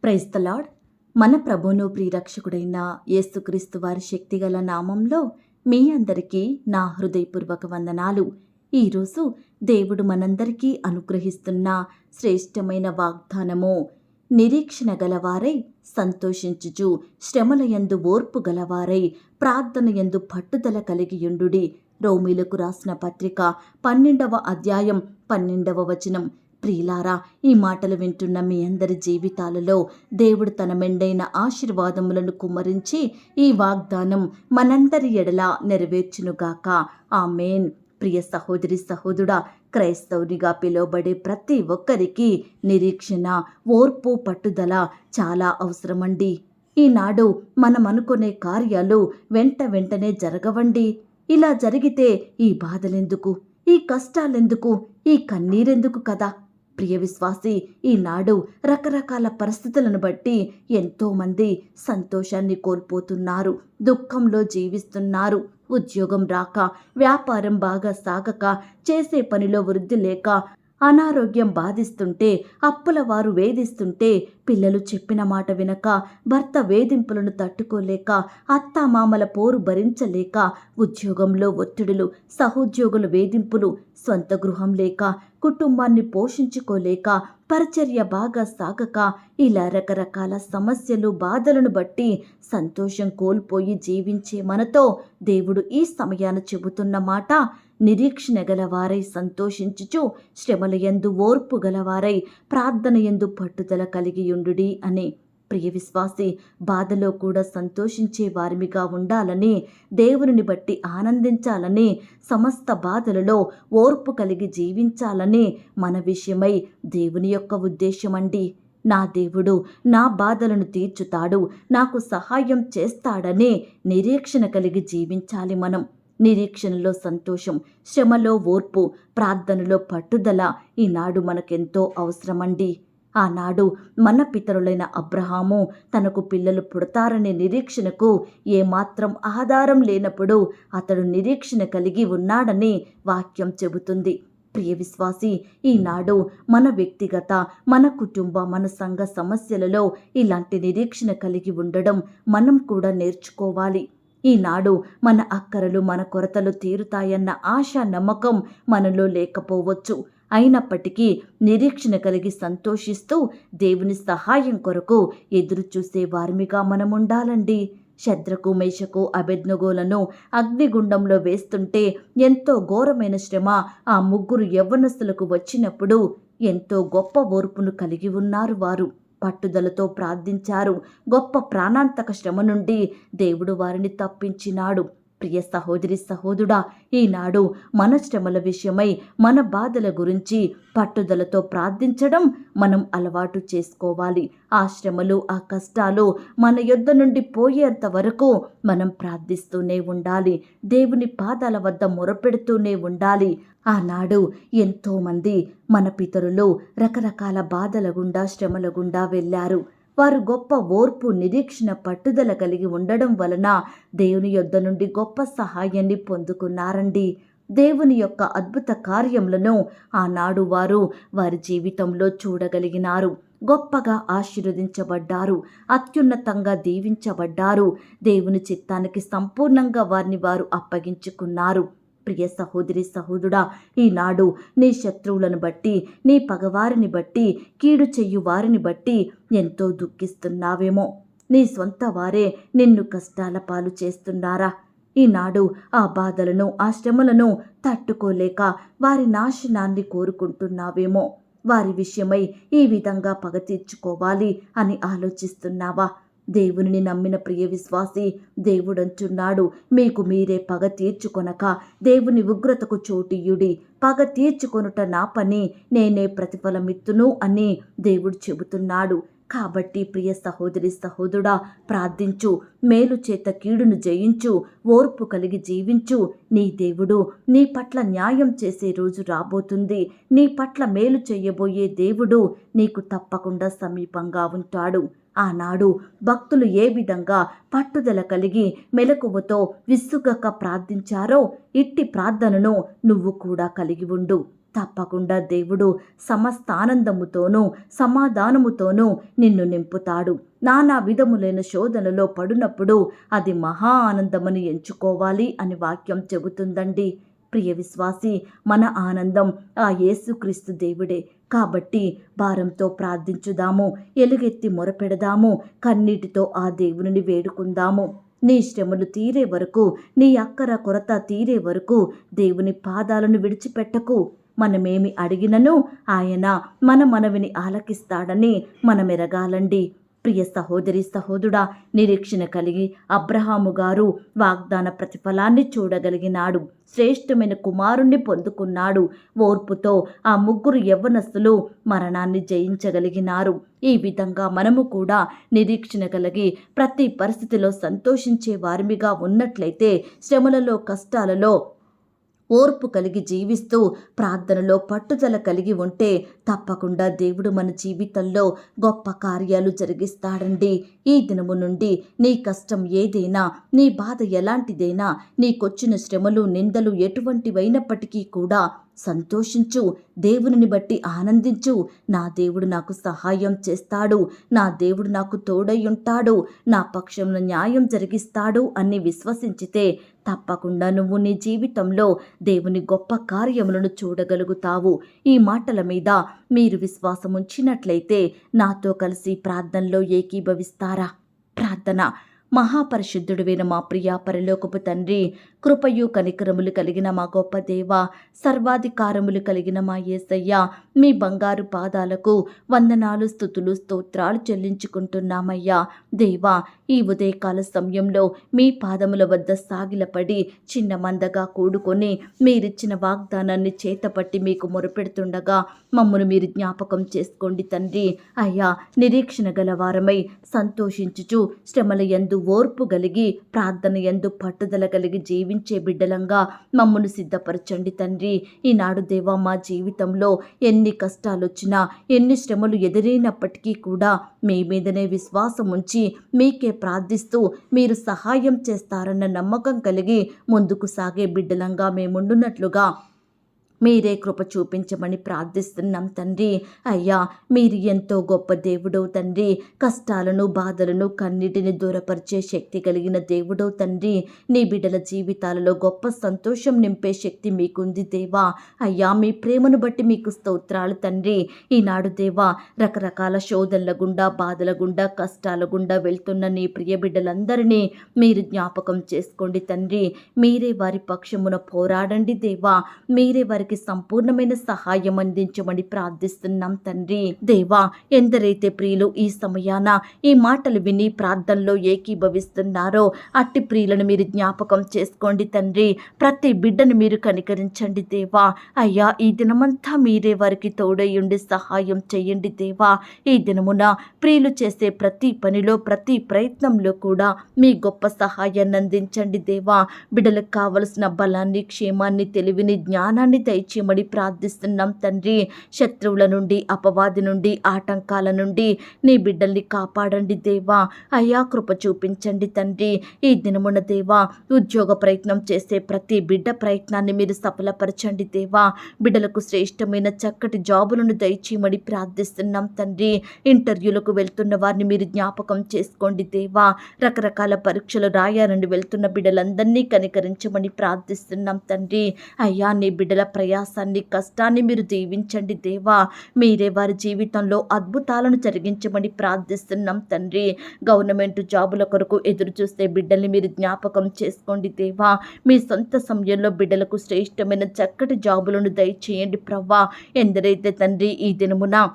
Praise the lord. మన ప్రభువును ప్రియరక్షకుడైన యేసుక్రీస్తు వారి శక్తిగల నామంలో మీ అందరికీ నా హృదయపూర్వక వందనాలు. ఈరోజు దేవుడు మనందరికీ అనుగ్రహిస్తున్న శ్రేష్టమైన వాగ్దానము, నిరీక్షణ గలవారై సంతోషించుచు శ్రమలయందు ఓర్పు గలవారై ప్రార్థనయందు పట్టుదల కలిగియుండుడి. రోమీలకు రాసిన పత్రిక 12వ అధ్యాయం 12వ వచనం. ప్రియులారా, ఈ మాటలు వింటున్న మీ అందరి జీవితాలలో దేవుడు తన మెండైన ఆశీర్వాదములను కుమ్మరించి ఈ వాగ్దానం మనందరి ఎడల నెరవేర్చునుగాక. ఆమేన్. ప్రియ సహోదరి సహోదరుడా, క్రైస్తవునిగా పిలువబడే ప్రతి ఒక్కరికి నిరీక్షణ, ఓర్పు, పట్టుదల చాలా అవసరమండి. ఈనాడు మనం అనుకునే కార్యాలు వెంటనే జరగవండి. ఇలా జరిగితే ఈ బాధలెందుకు, ఈ కష్టాలెందుకు, ఈ కన్నీరెందుకు కదా. ప్రియ విశ్వాసి, ఈనాడు రకరకాల పరిస్థితులను బట్టి ఎంతోమంది సంతోషాన్ని కోల్పోతున్నారు, దుఃఖంలో జీవిస్తున్నారు. ఉద్యోగం రాక, వ్యాపారం బాగా సాగక, చేసే పనిలో వృద్ధి లేక, అనారోగ్యం బాధిస్తుంటే, అప్పుల వారు వేధిస్తుంటే, పిల్లలు చెప్పిన మాట వినక, భర్త వేధింపులను తట్టుకోలేక, అత్తామామల పోరు భరించలేక, ఉద్యోగంలో ఒత్తిడులు, సహోద్యోగుల వేధింపులు, స్వంత గృహం లేక, కుటుంబాన్ని పోషించుకోలేక, పరిచర్య బాగా సాగక, ఇలా రకరకాల సమస్యలు, బాధలను బట్టి సంతోషం కోల్పోయి జీవించే మనతో దేవుడు ఈ సమయాన చెబుతున్న మాట, నిరీక్షణ గలవారై సంతోషించుచు శ్రమలయందు ఓర్పు గలవారై ప్రార్థనయందు పట్టుదల కలిగియుండుడి అని. ప్రియ విశ్వాసి, బాధలో కూడా సంతోషించే వారిమిగా ఉండాలని, దేవుని బట్టి ఆనందించాలని, సమస్త బాధలలో ఓర్పు కలిగి జీవించాలని మన విషయమై దేవుని యొక్క ఉద్దేశమండి. నా దేవుడు నా బాధలను తీర్చుతాడు, నాకు సహాయం చేస్తాడని నిరీక్షణ కలిగి జీవించాలి మనం. నిరీక్షణలో సంతోషం, శ్రమలో ఓర్పు, ప్రార్థనలో పట్టుదల ఈనాడు మనకెంతో అవసరమండి. ఆనాడు మన పితరులైన అబ్రహాము తనకు పిల్లలు పుడతారనే నిరీక్షణకు ఏమాత్రం ఆధారం లేనప్పుడు అతడు నిరీక్షణ కలిగి ఉన్నాడని వాక్యం చెబుతుంది. ప్రియ విశ్వాసి, ఈనాడు మన వ్యక్తిగత, మన కుటుంబ, మన సంఘ సమస్యలలో ఇలాంటి నిరీక్షణ కలిగి ఉండడం మనం కూడా నేర్చుకోవాలి. ఈనాడు మన అక్కరలు, మన కొరతలు తీరుతాయన్న ఆశ, నమ్మకం మనలో లేకపోవచ్చు. అయినప్పటికీ నిరీక్షణ కలిగి సంతోషిస్తూ దేవుని సహాయం కొరకు ఎదురు చూసే వారిమిగా మనం ఉండాలండి. శద్రకు, మేషకు, అబేద్నెగోలను అగ్నిగుండంలో వేస్తుంటే ఎంతో ఘోరమైన శ్రమ ఆ ముగ్గురు యవ్వనస్తులకు వచ్చినప్పుడు ఎంతో గొప్ప ఓర్పును కలిగి ఉన్నారు వారు. పట్టుదలతో ప్రార్థించారు. గొప్ప ప్రాణాంతక శ్రమ నుండి దేవుడు వారిని తప్పించినాడు. ప్రియ సహోదరి సహోదరుడా, ఈనాడు మన శ్రమల విషయమై, మన బాధల గురించి పట్టుదలతో ప్రార్థించడం మనం అలవాటు చేసుకోవాలి. ఆ శ్రమలు, ఆ కష్టాలు మన యొద్ద నుండి పోయేంత వరకు మనం ప్రార్థిస్తూనే ఉండాలి. దేవుని పాదాల వద్ద మొరపెడుతూనే ఉండాలి. ఆనాడు ఎంతోమంది మన పితరులు రకరకాల బాధల గుండా, శ్రమల గుండా వెళ్ళారు. వారు గొప్ప ఓర్పు, నిరీక్షణ, పట్టుదల కలిగి ఉండడం వలన దేవుని యొద్ద నుండి గొప్ప సహాయాన్ని పొందుకున్నారండి. దేవుని యొక్క అద్భుత కార్యములను ఆనాడు వారు వారి జీవితంలో చూడగలిగినారు. గొప్పగా ఆశీర్వదించబడ్డారు, అత్యున్నతంగా దీవించబడ్డారు. దేవుని చిత్తానికి సంపూర్ణంగా వారిని వారు అప్పగించుకున్నారు. ప్రియ సహోదరి సహోదరుడా, ఈనాడు నీ శత్రువులను బట్టి, నీ పగవారిని బట్టి, కీడు చెయ్యు వారిని బట్టి ఎంతో దుఃఖిస్తున్నావేమో. నీ సొంత వారే నిన్ను కష్టాల పాలు చేస్తున్నారా? ఈనాడు ఆ బాధలను, ఆ శ్రమలను తట్టుకోలేక వారి నాశనాన్ని కోరుకుంటున్నావేమో. వారి విషయమై ఈ విధంగా పగ తీర్చుకోవాలి అని ఆలోచిస్తున్నావా? దేవుని నమ్మిన ప్రియ విశ్వాసి, దేవుడంటున్నాడు, మీకు మీరే పగ తీర్చుకొనక దేవుని ఉగ్రతకు చోటియుడి. పగ తీర్చుకొనుట నా పని, నేనే ప్రతిఫలమిత్తును అని దేవుడు చెబుతున్నాడు. కాబట్టి ప్రియ సహోదరి సహోదరుడా, ప్రార్థించు, మేలు చేత కీడును జయించు, ఓర్పు కలిగి జీవించు. నీ దేవుడు నీ పట్ల న్యాయం చేసే రోజు రాబోతుంది. నీ పట్ల మేలు చేయబోయే దేవుడు నీకు తప్పకుండా సమీపంగా ఉంటాడు. ఆనాడు భక్తులు ఏ విధంగా పట్టుదల కలిగి మెలకువతో విసుగక ప్రార్థించారో ఇట్టి ప్రార్థనను నువ్వు కూడా కలిగి ఉండు. తప్పకుండా దేవుడు సమస్త ఆనందముతోనూ సమాధానముతోనూ నిన్ను నింపుతాడు. నానా విధములైన శోధనలో పడినప్పుడు అది మహా ఆనందమని ఎంచుకోవాలి అని వాక్యం చెబుతుందండి. ప్రియ విశ్వాసి, మన ఆనందం ఆ యేసుక్రీస్తు దేవుడే. కాబట్టి భారంతో ప్రార్థించుదాము, ఎలుగెత్తి మొరపెడదాము, కన్నీటితో ఆ దేవునిని వేడుకుందాము. నీ శ్రమలు తీరే వరకు, నీ అక్కర కొరత తీరే వరకు దేవుని పాదాలను విడిచిపెట్టకు. మనమేమి అడిగినను ఆయన మన మనవిని ఆలకిస్తాడని మనమెరగాలండి. ప్రియ సహోదరి సహోదరుడా, నిరీక్షణ కలిగి అబ్రహాము గారు వాగ్దాన ప్రతిఫలాన్ని చూడగలిగినాడు. శ్రేష్టమైన కుమారుణ్ణి పొందుకున్నాడు. ఓర్పుతో ఆ ముగ్గురు యవ్వనస్తులు మరణాన్ని జయించగలిగినారు. ఈ విధంగా మనము కూడా నిరీక్షణ కలిగి ప్రతి పరిస్థితిలో సంతోషించే వారిమిగా ఉన్నట్లయితే, శ్రమలలో కష్టాలలో ఓర్పు కలిగి జీవిస్తూ ప్రార్థనలో పట్టుదల కలిగి ఉంటే తప్పకుండా దేవుడు మన జీవితంలో గొప్ప కార్యాలు జరిగిస్తాడండి. ఈ దినము నుండి నీ కష్టం ఏదైనా, నీ బాధ ఎలాంటిదైనా, నీకొచ్చిన శ్రమలు నిందలు ఎటువంటివైనప్పటికీ కూడా సంతోషించు, దేవునిని బట్టి ఆనందించు. నా దేవుడు నాకు సహాయం చేస్తాడు, నా దేవుడు నాకు తోడై ఉంటాడు, నా పక్షంలో న్యాయం జరిగిస్తాడు అని విశ్వసించితే తప్పకుండా నువ్వు నీ జీవితంలో దేవుని గొప్ప కార్యములను చూడగలుగుతావు. ఈ మాటల మీద మీరు విశ్వాసం ఉంచినట్లయితే నాతో కలిసి ప్రార్థనలో ఏకీభవిస్తారా? ప్రార్థన. మహాపరిశుద్ధుడివైన మా ప్రియ పరలోకపు తండ్రి, కృపయు కనికరములు కలిగిన మా గొప్ప దేవ, సర్వాధికారములు కలిగిన మా యేసయ్య, మీ బంగారు పాదాలకు వందనాలు, స్తుతులు, స్తోత్రాలు చెల్లించుకుంటున్నామయ్యా. దేవా, ఈ ఉదయకాల సమయంలో మీ పాదముల వద్ద సాగిలపడి చిన్న మందగా కూడుకొని మీరిచ్చిన వాగ్దానాన్ని చేతపట్టి మీకు మొరపెడుతుండగా మమ్మను మీరు జ్ఞాపకం చేసుకోండి తండ్రి. అయ్యా, నిరీక్షణ గలవారమై సంతోషించుచు శ్రమల యందు ఓర్పు కలిగి ప్రార్థన యందు పట్టుదల కలిగి జీవించే బిడ్డలంగా మమ్మను సిద్ధపరచండి తండ్రి. ఈనాడు దేవా, మా జీవితంలో ఎన్ని కష్టాలు వచ్చినా, ఎన్ని శ్రమలు ఎదురైనప్పటికీ కూడా మీ మీదనే విశ్వాసం ఉంచి మీకే ప్రార్థిస్తూ మీరు సహాయం చేస్తారన్న నమ్మకం కలిగి ముందుకు సాగే బిడ్డలంగా మేముండున్నట్లుగా మీరే కృప చూపించమని ప్రార్థిస్తున్నాం తండ్రి. అయ్యా, మీరు ఎంతో గొప్ప దేవుడవు తండ్రి. కష్టాలను, బాధలను, కన్నిటిని దూరపరిచే శక్తి కలిగిన దేవుడవు తండ్రి. నీ బిడ్డల జీవితాలలో గొప్ప సంతోషం నింపే శక్తి మీకుంది దేవా. అయ్యా, మీ ప్రేమను బట్టి మీకు స్తోత్రాలు తండ్రి. ఈనాడు దేవా, రకరకాల శోధనల గుండా, బాధల గుండా, కష్టాల గుండా వెళ్తున్న నీ ప్రియ బిడ్డలందరినీ మీరు జ్ఞాపకం చేసుకోండి తండ్రి. మీరే వారి పక్షమున పోరాడండి దేవా. మీరే వారికి సంపూర్ణమైన సహాయం అందించమని ప్రార్థిస్తున్నాం తండ్రి. దేవా, ఎందరైతే ప్రియులు ఈ సమయాన ఈ మాటలు విని ప్రార్థనలో ఏకీభవిస్తున్నారో అట్టి ప్రియులను మీరు జ్ఞాపకం చేసుకోండి తండ్రి. ప్రతి బిడ్డను మీరు కనికరించండి దేవా. అయ్యా, ఈ దినమంతా మీరే వారికి తోడయ్యుండి సహాయం చేయండి దేవా. ఈ దినమున ప్రియులు చేసే ప్రతి పనిలో, ప్రతి ప్రయత్నంలో కూడా మీ గొప్ప సహాయాన్ని అందించండి దేవా. బిడ్డలకు కావలసిన బలాన్ని, క్షేమాన్ని, తెలివిని, జ్ఞానాన్ని దయచేయమని ప్రార్థిస్తున్నాం తండ్రి. శత్రువుల నుండి, అపవాది నుండి, ఆటంకాల నుండి నీ బిడ్డల్ని కాపాడండి దేవా. అయ్యా, కృప చూపించండి తండ్రి. ఈ దినమున దేవా, ఉద్యోగ ప్రయత్నం చేసే ప్రతి బిడ్డ ప్రయత్నాన్ని మీరు సఫలపరచండి దేవా. బిడ్డలకు శ్రేష్టమైన చక్కటి జాబులను దయచేయమని ప్రార్థిస్తున్నాం తండ్రి. ఇంటర్వ్యూలకు వెళ్తున్న వారిని మీరు జ్ఞాపకం చేసుకోండి దేవా. రకరకాల పరీక్షలు రాయాలని వెళ్తున్న బిడ్డలందరినీ కనికరించమని ప్రార్థిస్తున్నాం తండ్రి. అయ్యా, నీ బిడ్డల ప్రయాసాన్ని, కష్టాన్ని మీరు దీవించండి దేవా. మీరే వారి జీవితంలో అద్భుతాలను జరిగించమని ప్రార్థిస్తున్నాం తండ్రి. గవర్నమెంట్ జాబుల కొరకు ఎదురు చూస్తే బిడ్డల్ని మీరు జ్ఞాపకం చేసుకోండి దేవా. మీ సొంత సమయంలో బిడ్డలకు శ్రేష్టమైన చక్కటి జాబులను దయచేయండి ప్రవ్వా. ఎందరైతే తండ్రి ఈ దినమున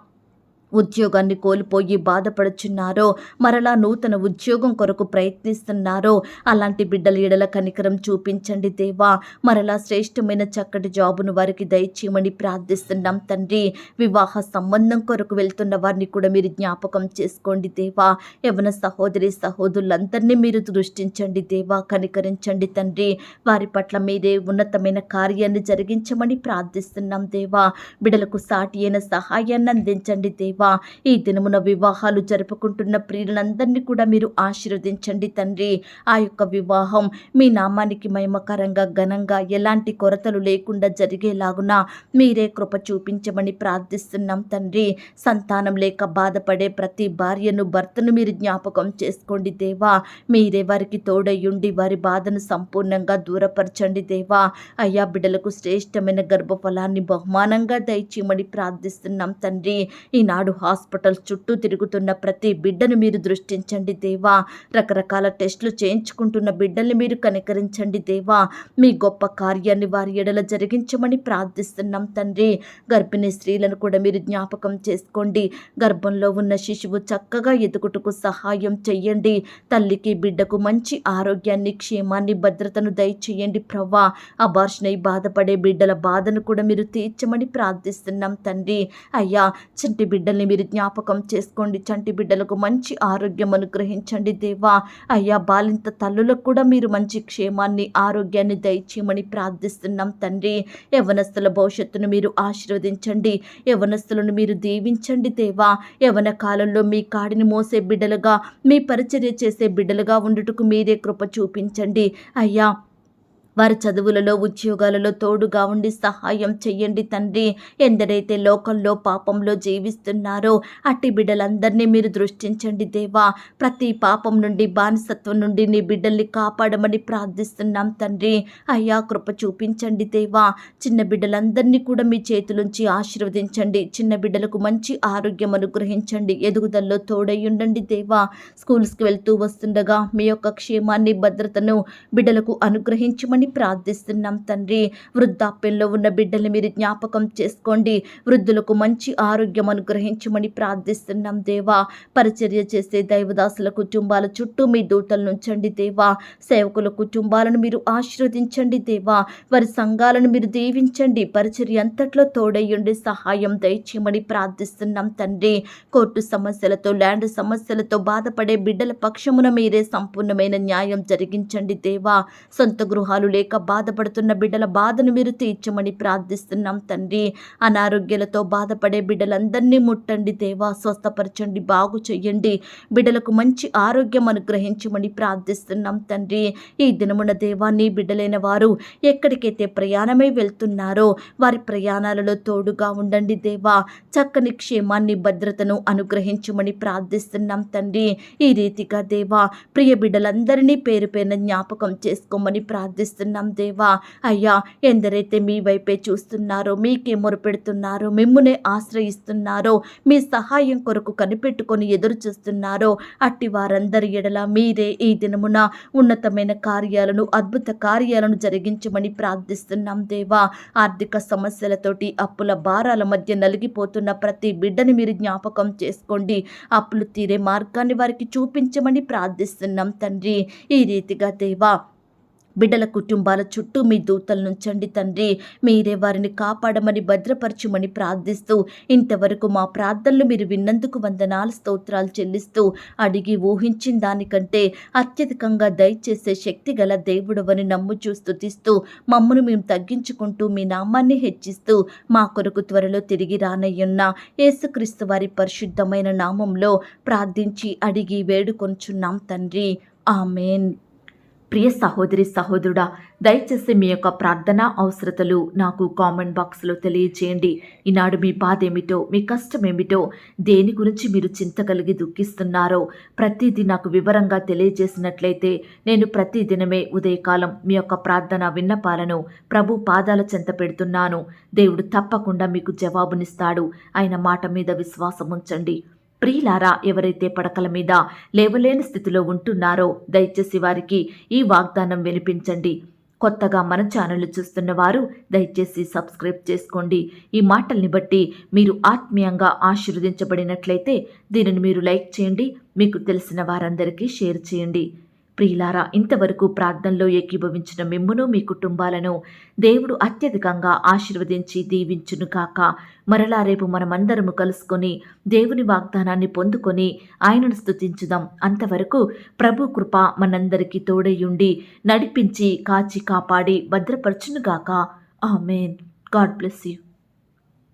ఉద్యోగాన్ని కోల్పోయి బాధపడుచున్నారో, మరలా నూతన ఉద్యోగం కొరకు ప్రయత్నిస్తున్నారో అలాంటి బిడ్డల ఎడల కనికరం చూపించండి దేవా. మరలా శ్రేష్టమైన చక్కటి జాబును వారికి దయచేయమని ప్రార్థిస్తున్నాం తండ్రి. వివాహ సంబంధం కొరకు వెళ్తున్న వారిని కూడా మీరు జ్ఞాపకం చేసుకోండి దేవా. యవ్వన సహోదరి సహోదరులందరినీ మీరు దృష్టించండి దేవా. కనికరించండి తండ్రి. వారి పట్ల మీరే ఉన్నతమైన కార్యాన్ని జరిగించమని ప్రార్థిస్తున్నాం దేవా. బిడ్డలకు సాటి అయిన సహాయాన్ని అందించండి దేవా. దేవా. ఈ దినమున వివాహాలు జరుపుకుంటున్న ప్రియులందరినీ కూడా మీరు ఆశీర్వదించండి తండ్రి. ఆ యొక్క వివాహం మీ నామానికి మహిమకరంగా ఘనంగా ఎలాంటి కొరతలు లేకుండా జరిగేలాగున మీరే కృప చూపించమని ప్రార్థిస్తున్నాం తండ్రి. సంతానం లేక బాధపడే ప్రతి భార్యను భర్తను మీరు జ్ఞాపకం చేసుకోండి దేవా. మీరే వారికి తోడయ్యుండి వారి బాధను సంపూర్ణంగా దూరపరచండి దేవా. అయ్యా, బిడ్డలకు శ్రేష్టమైన గర్భఫలాన్ని బహుమానంగా దయచేయమని ప్రార్థిస్తున్నాం తండ్రి. ఈనాడు హాస్పిటల్స్ చుట్టూ తిరుగుతున్న ప్రతి బిడ్డను మీరు దృష్టించండి దేవా. రకరకాల టెస్టులు చేయించుకుంటున్న బిడ్డల్ని మీరు కనికరించండి దేవా. మీ గొప్ప కార్యాన్ని వారి ఎడల జరిగించమని ప్రార్థిస్తున్నాం తండ్రి. గర్భిణీ స్త్రీలను కూడా మీరు జ్ఞాపకం చేసుకోండి. గర్భంలో ఉన్న శిశువు చక్కగా ఎదుగుటకు సహాయం చెయ్యండి. తల్లికి బిడ్డకు మంచి ఆరోగ్యాన్ని, క్షేమాన్ని, భద్రతను దయచేయండి ప్రవ్వా. అబార్షణై బాధపడే బిడ్డల బాధను కూడా మీరు తీర్చమని ప్రార్థిస్తున్నాం తండ్రి. అయ్యా, చంటి బిడ్డల్ని మీరు జ్ఞాపకం చేసుకోండి. చంటి బిడ్డలకు మంచి ఆరోగ్యం అనుగ్రహించండి దేవా. అయ్యా, బాలింత తల్లులకు కూడా మీరు మంచి క్షేమాన్ని, ఆరోగ్యాన్ని దయచేయమని ప్రార్థిస్తున్నాం తండ్రి. యవ్వనస్తుల భవిష్యత్తును మీరు ఆశీర్వదించండి. యవ్వనస్తులను మీరు దీవించండి దేవా. యవ్వన కాలంలో మీ కాడిని మోసే బిడ్డలుగా, మీ పరిచర్య చేసే బిడ్డలుగా ఉండుటకు మీరే కృప చూపించండి. అయ్యా, వారి చదువులలో, ఉద్యోగాలలో తోడుగా ఉండి సహాయం చెయ్యండి తండ్రి. ఎందరైతే లోకంలో పాపంలో జీవిస్తున్నారో అట్టి బిడ్డలందరినీ మీరు దృష్టించండి దేవా. ప్రతి పాపం నుండి, బానిసత్వం నుండి నీ బిడ్డల్ని కాపాడమని ప్రార్థిస్తున్నాం తండ్రి. అయ్యా, కృప చూపించండి దేవా. చిన్న బిడ్డలందరినీ కూడా మీ చేతులుంచి ఆశీర్వదించండి. చిన్న బిడ్డలకు మంచి ఆరోగ్యం అనుగ్రహించండి. ఎదుగుదలలో తోడయ్యుండండి దేవా. స్కూల్స్కి వెళ్తూ వస్తుండగా మీ యొక్క క్షేమాన్ని, భద్రతను బిడ్డలకు అనుగ్రహించమని ప్రార్థిస్తున్నాం తండ్రి. వృద్ధాప్యంలో ఉన్న బిడ్డల్ని మీరు జ్ఞాపకం చేసుకోండి. వృద్ధులకు మంచి ఆరోగ్యం అనుగ్రహించమని ప్రార్థిస్తున్నాం దేవా. పరిచర్య చేసే దైవదాసుల కుటుంబాల చుట్టూ మీ దూతలను ఉంచండి దేవా. సేవకుల కుటుంబాలను మీరు ఆశీర్వదించండి దేవా. వారి సంఘాలను మీరు దీవించండి. పరిచర్య అంతట్లో తోడయ్యుండి సహాయం దయచేయమని ప్రార్థిస్తున్నాం తండ్రి. కోర్టు సమస్యలతో, ల్యాండ్ సమస్యలతో బాధపడే బిడ్డల పక్షమున మీరే సంపూర్ణమైన న్యాయం జరిగించండి దేవా. సొంత గృహాలు లేక బాధపడుతున్న బిడ్డల బాధను మీరు తీర్చమని ప్రార్థిస్తున్నాం తండ్రి. అనారోగ్యాలతో బాధపడే బిడ్డలందరినీ ముట్టండి దేవా. స్వస్థపరచండి, బాగు చెయ్యండి. బిడ్డలకు మంచి ఆరోగ్యం అనుగ్రహించమని ప్రార్థిస్తున్నాం తండ్రి. ఈ దినమున దేవా, నీ బిడ్డలైన వారు ఎక్కడికైతే ప్రయాణమై వెళ్తున్నారో వారి ప్రయాణాలలో తోడుగా ఉండండి దేవా. చక్కని క్షేమాన్ని, భద్రతను అనుగ్రహించమని ప్రార్థిస్తున్నాం తండ్రి. ఈ రీతిగా దేవా, ప్రియ బిడ్డలందరినీ పేరు పేరున జ్ఞాపకం చేసుకోమని ప్రార్థిస్తున్నాం దేవా. అయ్యా, ఎందరైతే మీ వైపే చూస్తున్నారో, మీకే మొరపెడుతున్నారో, మిమ్మునే ఆశ్రయిస్తున్నారో, మీ సహాయం కొరకు కనిపెట్టుకొని ఎదురు చూస్తున్నారో అట్టి వారందరి ఎడల మీరే ఈ దినమున ఉన్నతమైన కార్యాలను, అద్భుత కార్యాలను జరిగించమని ప్రార్థిస్తున్నాం దేవా. ఆర్థిక సమస్యలతోటి, అప్పుల భారాల మధ్య నలిగిపోతున్న ప్రతి బిడ్డని మీరు జ్ఞాపకం చేసుకోండి. అప్పులు తీరే మార్గాన్ని వారికి చూపించమని ప్రార్థిస్తున్నాం తండ్రి. ఈ రీతిగా దేవా, బిడ్డల కుటుంబాల చుట్టూ మీ దూతలను ఉంచండి తండ్రి. మీరే వారిని కాపాడమని, భద్రపరచుమని ప్రార్థిస్తూ ఇంతవరకు మా ప్రార్థనలు మీరు విన్నందుకు వందనాలు, స్తోత్రాలు చెల్లిస్తూ అడిగి ఊహించిన దానికంటే అత్యధికంగా దయచేసే శక్తి గల దేవుడవని నమ్ముచూ స్తుతిస్తూ మమ్మను మేము తగ్గించుకుంటూ మీ నామాన్ని హెచ్చిస్తూ మా కొరకు త్వరలో తిరిగి రానయ్యున్న యేసుక్రీస్తు వారి పరిశుద్ధమైన నామంలో ప్రార్థించి అడిగి వేడుకొంచున్నాం తండ్రి. ఆమేన్. ప్రియ సహోదరి, సహోదరుడా, దయచేసి మీ యొక్క ప్రార్థన అవసరతలు నాకు కామెంట్ బాక్స్లో తెలియజేయండి. ఈనాడు మీ బాధ ఏమిటో, మీ కష్టం ఏమిటో, దేని గురించి మీరు చింత కలిగి దుఃఖిస్తున్నారో ప్రతిదీ నాకు వివరంగా తెలియజేసినట్లయితే నేను ప్రతిదినమే ఉదయకాలం మీ యొక్క ప్రార్థన విన్నపాలను ప్రభు పాదాల చెంత పెడుతున్నాను. దేవుడు తప్పకుండా మీకు జవాబునిస్తాడు. ఆయన మాట మీద విశ్వాసం ఉంచండి. ప్రియులారా, ఎవరైతే పడకల మీద లేవలేని స్థితిలో ఉంటున్నారో దయచేసి వారికి ఈ వాగ్దానం వినిపించండి. కొత్తగా మన ఛానల్ చూస్తున్న వారు దయచేసి సబ్స్క్రైబ్ చేసుకోండి. ఈ మాటల్ని బట్టి మీరు ఆత్మీయంగా ఆశీర్వదించబడినట్లయితే దీనిని మీరు లైక్ చేయండి, మీకు తెలిసిన వారందరికీ షేర్ చేయండి. ప్రియులారా, ఇంతవరకు ప్రార్థనలో ఏకీభవించిన మిమ్మును, మీ కుటుంబాలను దేవుడు అత్యధికంగా ఆశీర్వదించి దీవించును కాక. మరలా రేపు మనమందరము కలుసుకొని దేవుని వాగ్దానాన్ని పొందుకొని ఆయనను స్తుతించుదాం. అంతవరకు ప్రభు కృప మనందరికీ తోడయుండి నడిపించి కాచి కాపాడి భద్రపరచునుగాక. ఆమేన్. God bless you.